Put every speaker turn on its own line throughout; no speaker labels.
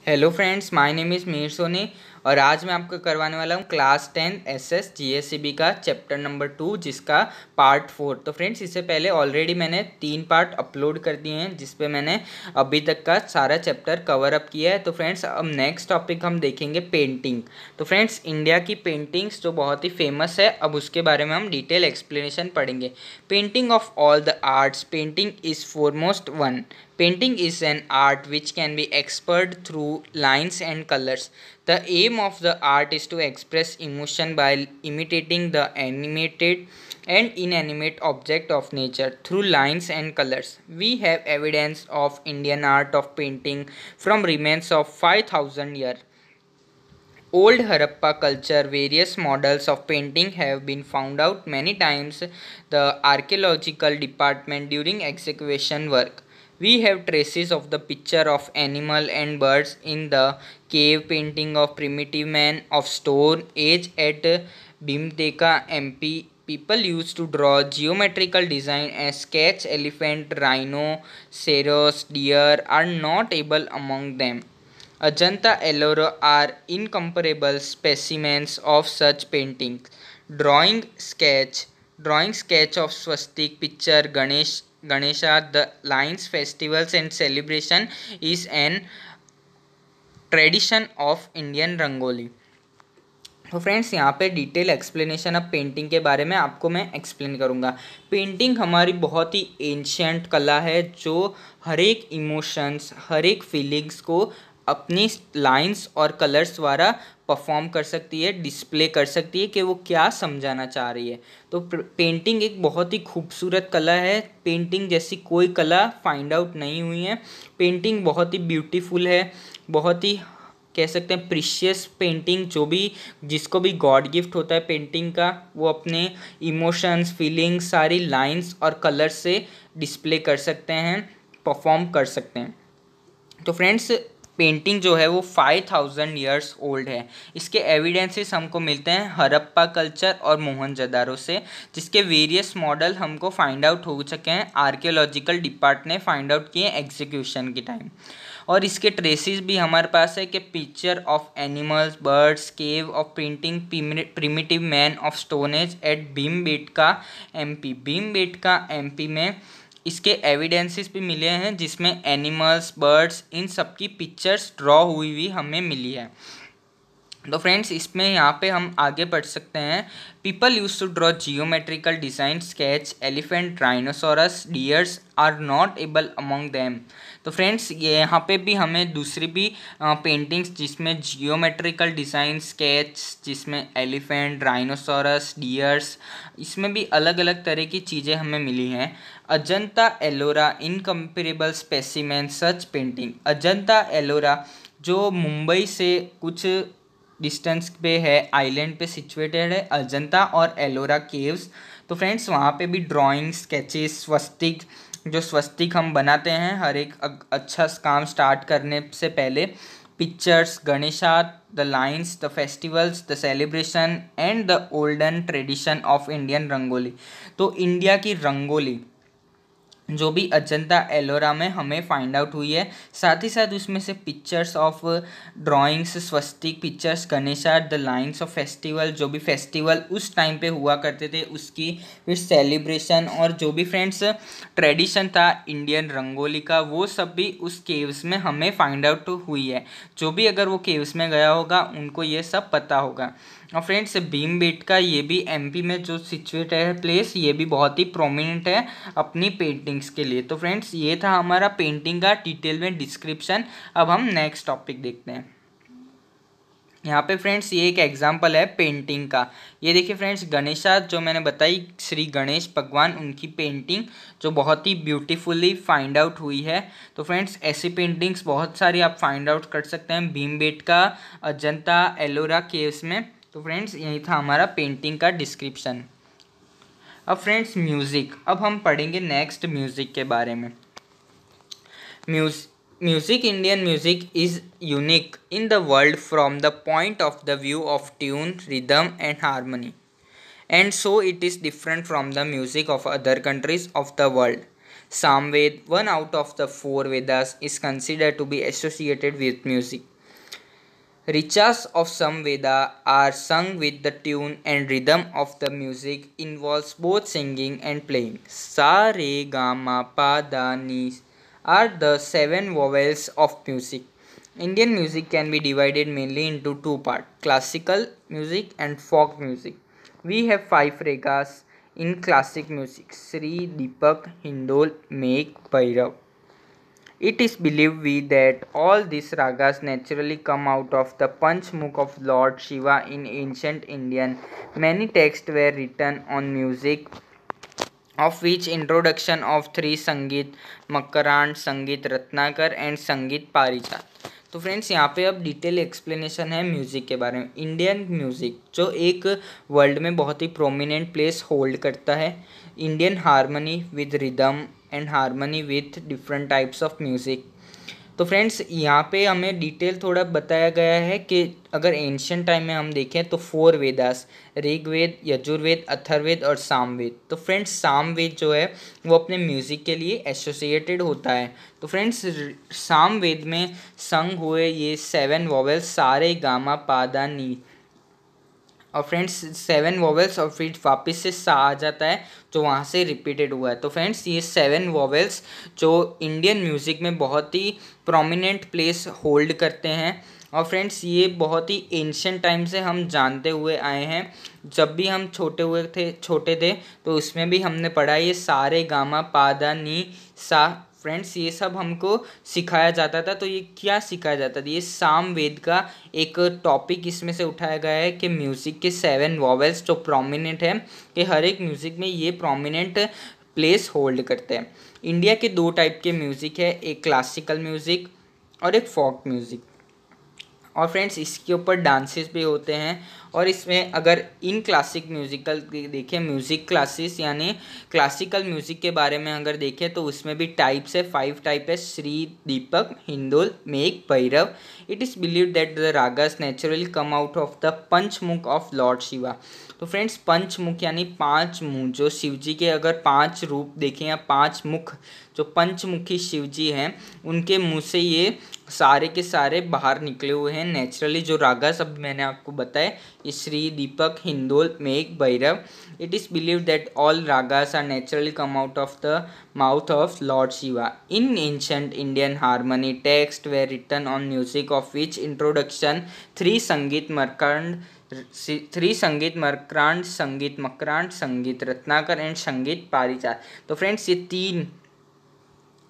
Hello friends, my name is Mir Soni और आज मैं आपको करवाने वाला हूँ क्लास 10 एसएस जीएससीबी का चैप्टर नंबर 2 जिसका पार्ट 4। तो फ्रेंड्स, इससे पहले ऑलरेडी मैंने 3 पार्ट अपलोड कर दिए हैं जिस पे मैंने अभी तक का सारा चैप्टर कवर अप किया है। तो फ्रेंड्स, अब नेक्स्ट टॉपिक हम देखेंगे पेंटिंग। तो फ्रेंड्स, इंडिया की पेंटिंग्स जो बहुत ही फेमस है, अब उसके बारे में हम डिटेल एक्सप्लेनेशन पढ़ेंगे। Painting of all the arts, painting is foremost one. Painting is an art which can be expressed through lines and colors. The aim of the art is to express emotion by imitating the animated and inanimate object of nature through lines and colors. We have evidence of Indian art of painting from remains of 5000 years. Old Harappa culture, various models of painting have been found out many times. The archaeological department during excavation work. We have traces of the picture of animal and birds in the cave painting of primitive man of stone age at Bhimteka, MP. People used to draw geometrical design and sketch elephant, rhino, ceros, deer are not able among them. Ajanta Ellora are incomparable specimens of such paintings. Drawing sketch Drawing sketch of swastik picture Ganesha, the lines, festivals and celebration is an tradition of Indian Rangoli. तो friends, यहाँ पे detail explanation अब painting के बारे में आपको मैं explain करूँगा। पेंटिंग हमारी बहुत ही एंशियंट कला है जो हर एक इमोशंस, हर एक फीलिंग्स को अपनी लाइंस और कलर्स द्वारा परफॉर्म कर सकती है, डिस्प्ले कर सकती है कि वो क्या समझाना चाह रही है। तो पेंटिंग एक बहुत ही खूबसूरत कला है। पेंटिंग जैसी कोई कला फाइंड आउट नहीं हुई है। पेंटिंग बहुत ही ब्यूटीफुल है, बहुत ही कह सकते हैं प्रीशियस पेंटिंग। जो भी जिसको भी गॉड गिफ्ट होता है पेंटिंग का, वो अपने इमोशंस, फीलिंग्स सारी लाइंस और कलर्स से डिस्प्ले कर सकते हैं, परफॉर्म कर सकते हैं। तो फ्रेंड्स, पेंटिंग जो है वो 5000 ईयर्स ओल्ड है। इसके एविडेंसेस हमको मिलते हैं हड़प्पा कल्चर और मोहनजोदारो से, जिसके वेरियस मॉडल हमको फाइंड आउट हो चुके हैं। आर्कियोलॉजिकल डिपार्ट ने फाइंड आउट किए एग्जीक्यूशन के टाइम। और इसके ट्रेसेस भी हमारे पास है कि picture of animals, birds, cave of painting primitive man of stone age at Bhimbetka, MP. Bhimbetka MP में इसके एविडेंसेस भी मिले हैं जिसमें एनिमल्स, बर्ड्स, इन सब की पिक्चर्स ड्रॉ हुई हुई हमें मिली है। तो फ्रेंड्स, इसमें यहाँ पे हम आगे बढ़ सकते हैं। People use to draw geometrical design sketch elephant, rhinoceros, deers are not able among them. तो फ्रेंड्स, ये यहाँ पे भी हमें दूसरी भी पेंटिंग्स जिसमें जियोमेट्रिकल डिज़ाइन स्केच, जिसमें एलिफेंट, राइनोसोरस, डियर्स, इसमें भी अलग अलग तरह की चीज़ें हमें मिली हैं। अजंता एलोरा इनकम्पेरेबल स्पेसिमेन सच पेंटिंग। अजंता एलोरा जो मुंबई से कुछ डिस्टेंस पे है, आइलैंड पे सिचुएटेड है, अजंता और एलोरा केव्स। तो फ्रेंड्स, वहाँ पे भी ड्राइंग, स्केचेस, स्वस्तिक, जो स्वस्तिक हम बनाते हैं हर एक अच्छा काम स्टार्ट करने से पहले, pictures, Ganesha, the lines, the festivals, the celebration and the olden tradition of Indian rangoli. तो इंडिया की रंगोली जो भी अजंता एलोरा में हमें फाइंड आउट हुई है, साथ ही साथ उसमें से pictures of drawings, Swastik pictures, Ganesha, the lines of festival, जो भी फेस्टिवल उस टाइम पे हुआ करते थे उसकी, फिर सेलिब्रेशन और जो भी फ्रेंड्स ट्रेडिशन था इंडियन रंगोली का, वो सब भी उस केव्स में हमें फाइंड आउट हुई है। जो भी अगर वो केव्स में गया होगा उनको ये सब पता होगा। और फ्रेंड्स, भीमबेटका ये भी एमपी में जो सिचुएट है प्लेस, ये भी बहुत ही प्रोमिनेंट है अपनी पेंटिंग्स के लिए। तो फ्रेंड्स, ये था हमारा पेंटिंग का डिटेल में डिस्क्रिप्शन। अब हम नेक्स्ट टॉपिक देखते हैं। यहाँ पे फ्रेंड्स, ये एक एग्जांपल है पेंटिंग का। ये देखिए फ्रेंड्स, गणेशा जो मैंने बताई, श्री गणेश भगवान, उनकी पेंटिंग जो बहुत ही ब्यूटीफुली फाइंड आउट हुई है। तो फ्रेंड्स, ऐसी पेंटिंग्स बहुत सारी आप फाइंड आउट कर सकते हैं भीमबेटका, अजंता एलोरा केव्स में। तो फ्रेंड्स, यही था हमारा पेंटिंग का डिस्क्रिप्शन। अब फ्रेंड्स, म्यूज़िक, अब हम पढ़ेंगे नेक्स्ट म्यूज़िक के बारे में। Music, Indian music is unique in the world from the point of the view of tune, rhythm and harmony. And so it is different from the music of other countries of the world. Samved, one out of the four Vedas, is considered to be associated with music. Riches of some Veda are sung with the tune and rhythm of the music involves both singing and playing. Sa, re, ga, ma, pa, da, ni are the seven vowels of music. Indian music can be divided mainly into two parts, classical music and folk music. We have five ragas in classic music: Sri, Deepak, Hindol, Megh, Bhairav. It is believed that all these ragas naturally come out of the Panchmukh of Lord Shiva in ancient Indian. Many texts were written on music, of which introduction of three संगीत मकरांड, संगीत Ratnakar and Sangeet पारिजात. तो friends यहाँ पे अब detail explanation है music के बारे में. इंडियन म्यूज़िक जो एक वर्ल्ड में बहुत ही प्रोमिनेंट प्लेस होल्ड करता है. Indian harmony with rhythm and harmony with different types of music. तो फ्रेंड्स यहाँ पे हमें डिटेल थोड़ा बताया गया है कि अगर एंशियंट टाइम में हम देखें तो फोर वेदास, ऋग्वेद, यजुर्वेद, अथर्ववेद और सामवेद. तो फ्रेंड्स सामवेद जो है वो अपने म्यूज़िक के लिए एसोसिएटेड होता है. तो फ्रेंड्स सामवेद में संग हुए ये सेवन वॉवेल्स सारे गामा पादा नी, और फ्रेंड्स सेवन वॉवेल्स और फिर वापस से सा आ जाता है जो वहाँ से रिपीटेड हुआ है. तो फ्रेंड्स ये सेवन वॉवेल्स जो इंडियन म्यूज़िक में बहुत ही प्रोमिनेंट प्लेस होल्ड करते हैं. और फ्रेंड्स ये बहुत ही एंशियंट टाइम से हम जानते हुए आए हैं. जब भी हम छोटे थे तो उसमें भी हमने पढ़ा ये सारे गामा पादा नी सा. फ्रेंड्स ये सब हमको सिखाया जाता था. तो ये क्या सिखाया जाता था, ये सामवेद का एक टॉपिक इसमें से उठाया गया है कि म्यूज़िक के सेवन वॉवेल्स जो प्रोमिनेंट है कि हर एक म्यूज़िक में ये प्रोमिनेंट प्लेस होल्ड करते हैं. इंडिया के दो टाइप के म्यूज़िक है, एक क्लासिकल म्यूज़िक और एक फोक म्यूज़िक. और फ्रेंड्स इसके ऊपर डांसेस भी होते हैं. और इसमें अगर इन क्लासिक म्यूज़िकल देखें, म्यूज़िक क्लासेस यानी क्लासिकल म्यूज़िक के बारे में अगर देखें तो उसमें भी टाइप्स है, 5 टाइप है: Shri, Deepak, Hindol, Megh, Bhairav. It is believe that the ragas naturally come out of the Panchmukh of Lord Shiva. तो फ्रेंड्स पंचमुख यानी पांच मुख, जो शिव जी के अगर पांच रूप देखें या पांच मुख, जो पंचमुखी शिव जी हैं उनके मुंह से ये सारे के सारे बाहर निकले हुए हैं नेचुरली. जो रागास अब मैंने आपको बताए, ये Shri, Deepak, Hindol, Megh, Bhairav. It is believe that all ragas are naturally come out of the mouth of Lord Shiva. In ancient Indian harmony text were written on music of which introduction three Sangeet Makarand, संगीत मकरांड, संगीत रत्नाकर एंड संगीत पारिजात. तो फ्रेंड्स ये तीन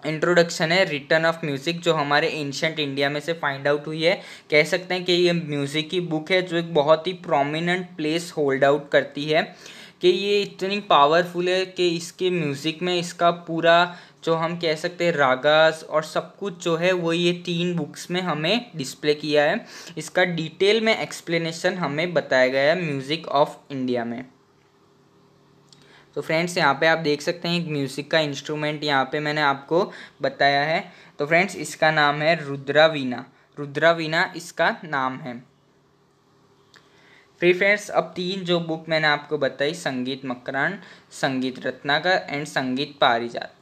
इंट्रोडक्शन है रिटर्न ऑफ म्यूज़िक जो हमारे ancient India में से फाइंड आउट हुई है. कह सकते हैं कि ये म्यूज़िक की बुक है जो एक बहुत ही प्रोमिनेंट प्लेस होल्ड आउट करती है, कि ये इतनी पावरफुल है कि इसके म्यूज़िक में इसका पूरा जो हम कह सकते हैं रागास और सब कुछ जो है वो ये तीन बुक्स में हमें डिस्प्ले किया है. इसका डिटेल में एक्सप्लेनेशन हमें बताया गया है म्यूज़िक ऑफ इंडिया में. तो फ्रेंड्स यहाँ पे आप देख सकते हैं एक म्यूज़िक का इंस्ट्रूमेंट यहाँ पे मैंने आपको बताया है. तो फ्रेंड्स इसका नाम है रुद्रावीणा. रुद्रावीणा इसका नाम है. फिर फ्रेंड्स अब तीन जो बुक मैंने आपको बताई, संगीत मकरांड, संगीत Ratnakar and Sangeet Parijat.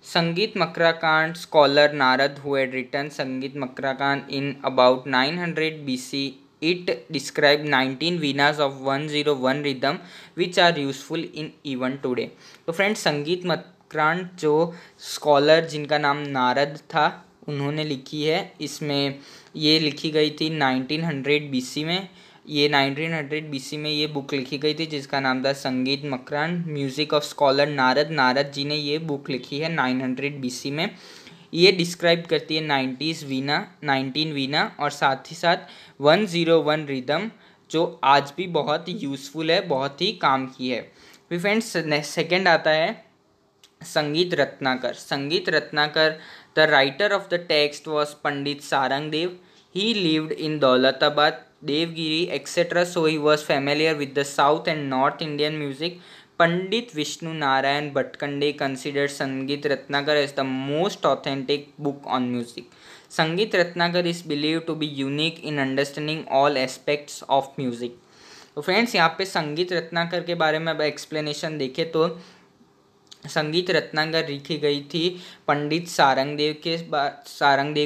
Sangeet Makarakand scholar Narad who had written Sangeet Makarakand in about 900 BC. It described 19 veenas of 101 rhythm which are useful in even today. तो फ्रेंड्स संगीत मकरांड जो स्कॉलर जिनका नाम नारद था उन्होंने लिखी है. इसमें ये लिखी गई थी 1900 BC में. ये 1900 BC में ये बुक लिखी गई थी जिसका नाम था संगीत मकरांड, music of scholar Narad ji ने ये बुक लिखी है 900 BC में. ये डिस्क्राइब करती है 19 वीना और साथ ही साथ 101 रिदम जो आज भी बहुत यूज़फुल है, बहुत ही काम की है. फिर फ्रेंड्स सेकंड आता है Sangeet Ratnakar. Sangeet Ratnakar, the writer of the text was Pandit Sarang Dev. He lived in Daulatabad, Devgiri, etc. So he was familiar with the South and North Indian music. Pandit Vishnu Narayan Bhatkande considered Sangeet Ratnakar as the most authentic book on music. Sangeet Ratnakar is believed to be unique in understanding all aspects of music. तो friends यहाँ पे संगीत रत्नाकर के बारे में अब explanation देखें तो संगीत रत्नाकर लिखी गई थी पंडित सारंगदेव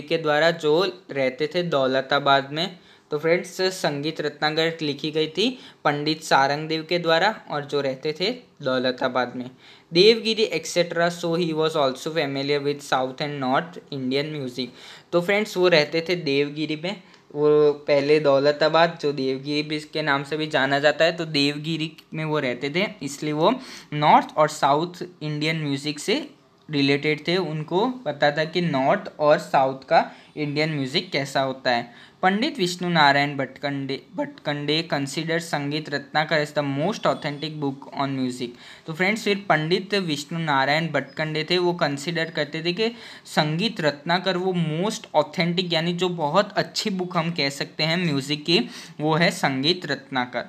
के द्वारा, जो रहते थे दौलताबाद में। तो फ्रेंड्स संगीत रत्नाकर लिखी गई थी पंडित सारंगदेव के द्वारा और जो रहते थे दौलताबाद में। Devgiri etcetera, so he was also familiar with south and north Indian music. तो फ्रेंड्स वो रहते थे देवगिरी में, वो पहले दौलताबाद जो देवगिरी के नाम से भी जाना जाता है, तो देवगिरी में वो रहते थे, इसलिए वो नॉर्थ और साउथ इंडियन म्यूज़िक से रिलेटेड थे। उनको पता था कि नॉर्थ और साउथ का इंडियन म्यूज़िक कैसा होता है। Pandit Vishnu Narayan Bhatkhande consider Sangeet Ratnakar as the most authentic book on music. तो फ्रेंड्स फिर पंडित विष्णु नारायण भटकंडे थे, वो कंसिडर करते थे कि संगीत रत्नाकर वो मोस्ट ऑथेंटिक यानी जो बहुत अच्छी बुक हम कह सकते हैं म्यूजिक की, वो है Sangeet Ratnakar.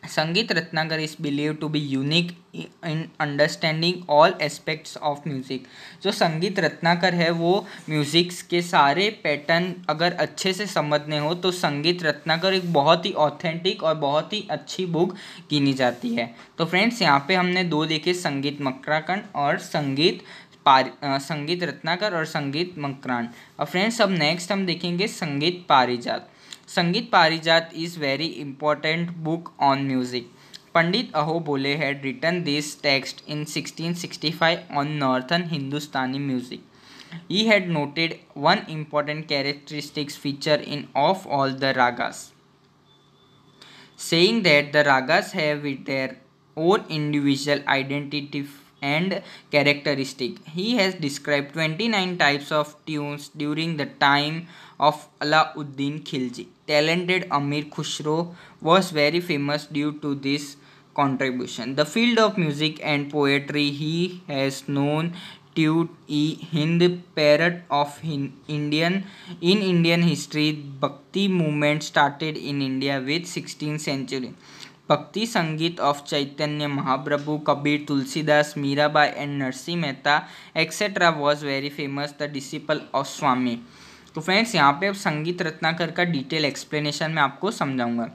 Sangeet Ratnakar is believe to be unique in understanding all aspects of music. जो संगीत रत्नाकर है वो म्यूज़िक के सारे पैटर्न अगर अच्छे से समझने हो तो संगीत रत्नाकर एक बहुत ही ऑथेंटिक और बहुत ही अच्छी बुक गिनी जाती है। तो फ्रेंड्स यहाँ पे हमने दो देखे, संगीत मकराखंड और संगीत रत्नाकर और संगीत मकरान। और फ्रेंड्स अब नेक्स्ट हम देखेंगे संगीत पारिजात। संगीत पारिजात is very important book on music. Pandit Ahobole had written this text in 1665 on northern Hindustani music. He had noted one important characteristic feature in of all the ragas, saying that the ragas have their own individual identity and characteristic. He has described 29 types of tunes during the time of Alauddin Khilji. Talented Amir Khusro was very famous due to this contribution. The field of music and poetry he has known Hind parrot of Indian history. Bhakti movement started in India with 16th century. Bhakti Sangeet of Chaitanya Mahaprabhu, Kabir, Tulsidas, Mirabai and Narsi Mehta etc. was very famous, the disciple of Swami. तो friends यहाँ पे अब संगीत रत्नाकर का detail explanation मैं आपको समझाऊंगा।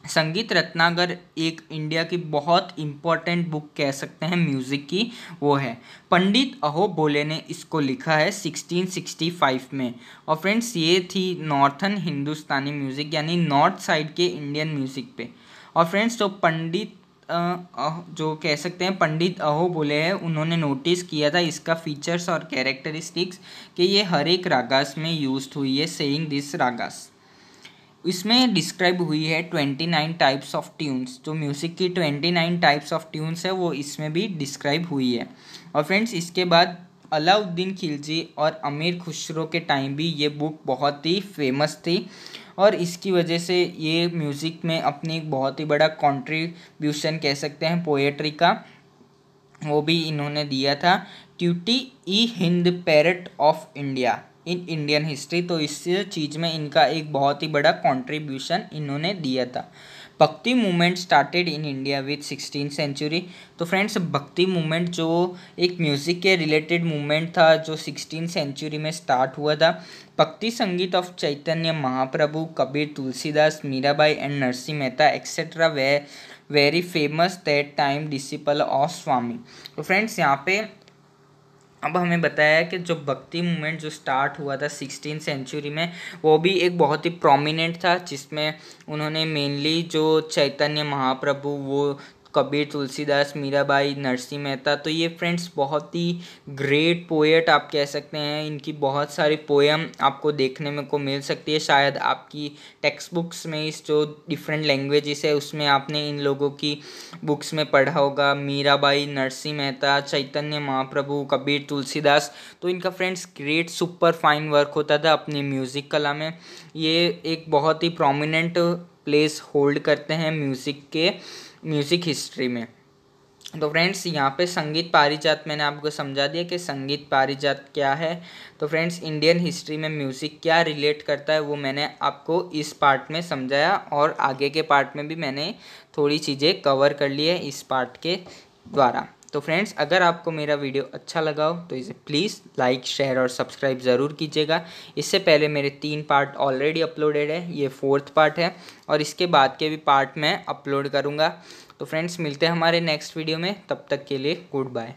संगीत रत्नाकर एक इंडिया की बहुत इम्पोर्टेंट बुक कह सकते हैं म्यूज़िक की, वो है पंडित अहोबोले ने इसको लिखा है 1665 में। और फ्रेंड्स ये थी नॉर्थन हिंदुस्तानी म्यूज़िक यानी नॉर्थ साइड के इंडियन म्यूज़िक पे। और फ्रेंड्स तो पंडित जो कह सकते हैं पंडित अहोबोले हैं, उन्होंने नोटिस किया था इसका फीचर्स और कैरेक्टरिस्टिक्स कि ये हर एक रागास में यूज्ड हुई है, सेइंग दिस रागास। इसमें डिस्क्राइब हुई है 29 टाइप्स ऑफ ट्यून्स, जो म्यूज़िक की 29 टाइप्स ऑफ ट्यून्स है वो इसमें भी डिस्क्राइब हुई है। और फ्रेंड्स इसके बाद अलाउद्दीन खिलजी और अमीर खुसरो के टाइम भी ये बुक बहुत ही फेमस थी और इसकी वजह से ये म्यूज़िक में अपनी बहुत ही बड़ा कंट्रीब्यूशन कह सकते हैं पोएट्री का, वो भी इन्होंने दिया था। Tutee E Hind parrot of India in Indian history, तो इस चीज़ में इनका एक बहुत ही बड़ा कंट्रीब्यूशन इन्होंने दिया था। Bhakti movement started in India with 16th century. तो फ्रेंड्स भक्ति मूवमेंट जो एक म्यूज़िक के रिलेटेड मूवमेंट था जो 16th सेंचुरी में स्टार्ट हुआ था। Bhakti sangeet of Chaitanya Mahaprabhu, Kabir, Tulsidas, Mirabai and Narsi Mehta etcetera very famous that time disciple of Swami. तो फ्रेंड्स यहाँ पे अब हमें बताया कि जो भक्ति मूवमेंट जो स्टार्ट हुआ था 16th सेंचुरी में वो भी एक बहुत ही प्रोमिनेंट था, जिसमें उन्होंने मेनली जो चैतन्य महाप्रभु, वो कबीर, तुलसीदास, मीराबाई, नरसी मेहता, तो ये फ्रेंड्स बहुत ही ग्रेट पोएट आप कह सकते हैं। इनकी बहुत सारी पोएम आपको देखने में को मिल सकती है, शायद आपकी टेक्स्ट बुक्स में इस जो डिफरेंट लैंग्वेजेस है उसमें आपने इन लोगों की बुक्स में पढ़ा होगा। मीराबाई, नरसी मेहता, चैतन्य महाप्रभु, कबीर, तुलसीदास, तो इनका friends great super fine work होता था अपनी म्यूज़िक कला में। ये एक बहुत ही प्रोमिनेंट प्लेस होल्ड करते हैं म्यूज़िक हिस्ट्री में। तो फ्रेंड्स यहाँ पे संगीत पारिजात मैंने आपको समझा दिया कि संगीत पारिजात क्या है। तो फ्रेंड्स इंडियन हिस्ट्री में म्यूज़िक क्या रिलेट करता है वो मैंने आपको इस पार्ट में समझाया और आगे के पार्ट में भी मैंने थोड़ी चीज़ें कवर कर ली है इस पार्ट के द्वारा। तो फ्रेंड्स अगर आपको मेरा वीडियो अच्छा लगा हो तो इसे प्लीज़ लाइक, शेयर और सब्सक्राइब ज़रूर कीजिएगा। इससे पहले मेरे 3 पार्ट ऑलरेडी अपलोडेड है, ये 4th पार्ट है और इसके बाद के भी पार्ट मैं अपलोड करूँगा। तो फ्रेंड्स मिलते हैं हमारे नेक्स्ट वीडियो में, तब तक के लिए गुड बाय।